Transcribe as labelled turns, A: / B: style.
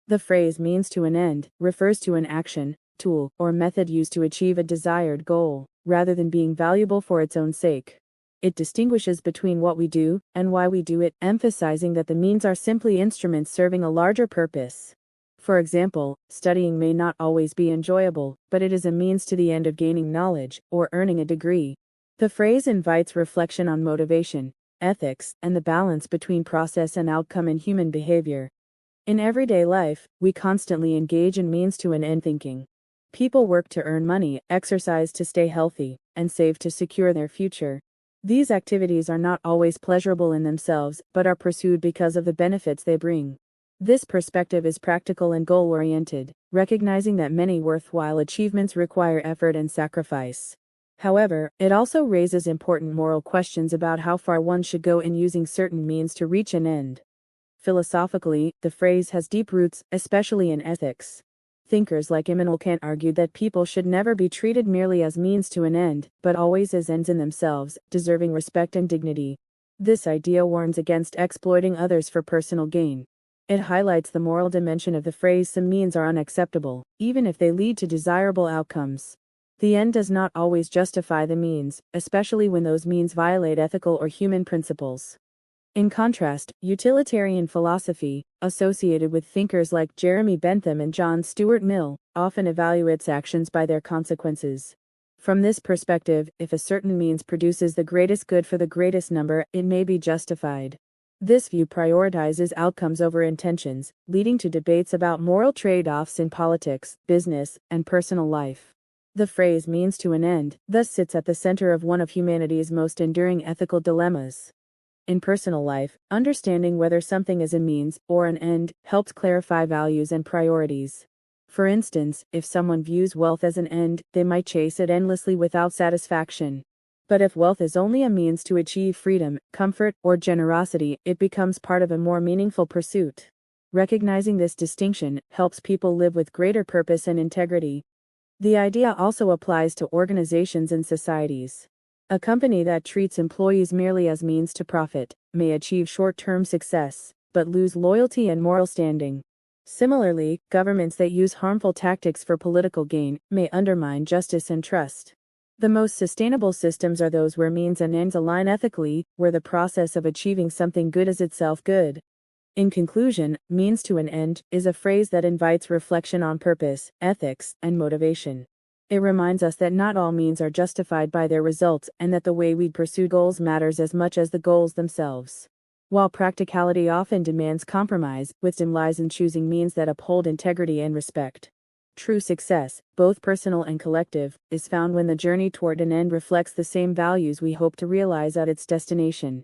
A: The phrase means to an end refers to an action, tool, or method used to achieve a desired goal, rather than being valuable for its own sake. It distinguishes between what we do and why we do it, emphasizing that the means are simply instruments serving a larger purpose. For example, studying may not always be enjoyable, but it is a means to the end of gaining knowledge or earning a degree. The phrase invites reflection on motivation, ethics, and the balance between process and outcome in human behavior. In everyday life, we constantly engage in means to an end thinking. People work to earn money, exercise to stay healthy, and save to secure their future. These activities are not always pleasurable in themselves, but are pursued because of the benefits they bring. This perspective is practical and goal-oriented, recognizing that many worthwhile achievements require effort and sacrifice. However, it also raises important moral questions about how far one should go in using certain means to reach an end. Philosophically, the phrase has deep roots, especially in ethics. Thinkers like Immanuel Kant argued that people should never be treated merely as means to an end, but always as ends in themselves, deserving respect and dignity. This idea warns against exploiting others for personal gain. It highlights the moral dimension of the phrase some means are unacceptable, even if they lead to desirable outcomes. The end does not always justify the means, especially when those means violate ethical or human principles. In contrast, utilitarian philosophy, associated with thinkers like Jeremy Bentham and John Stuart Mill, often evaluates actions by their consequences. From this perspective, if a certain means produces the greatest good for the greatest number, it may be justified. This view prioritizes outcomes over intentions, leading to debates about moral trade-offs in politics, business, and personal life. The phrase means to an end thus sits at the center of one of humanity's most enduring ethical dilemmas. In personal life, understanding whether something is a means or an end helps clarify values and priorities. For instance, if someone views wealth as an end, they might chase it endlessly without satisfaction. But if wealth is only a means to achieve freedom, comfort, or generosity, it becomes part of a more meaningful pursuit. Recognizing this distinction helps people live with greater purpose and integrity. The idea also applies to organizations and societies. A company that treats employees merely as means to profit may achieve short-term success, but lose loyalty and moral standing. Similarly, governments that use harmful tactics for political gain may undermine justice and trust. The most sustainable systems are those where means and ends align ethically, where the process of achieving something good is itself good. In conclusion, means to an end is a phrase that invites reflection on purpose, ethics, and motivation. It reminds us that not all means are justified by their results and that the way we pursue goals matters as much as the goals themselves. While practicality often demands compromise, wisdom lies in choosing means that uphold integrity and respect. True success, both personal and collective, is found when the journey toward an end reflects the same values we hope to realize at its destination.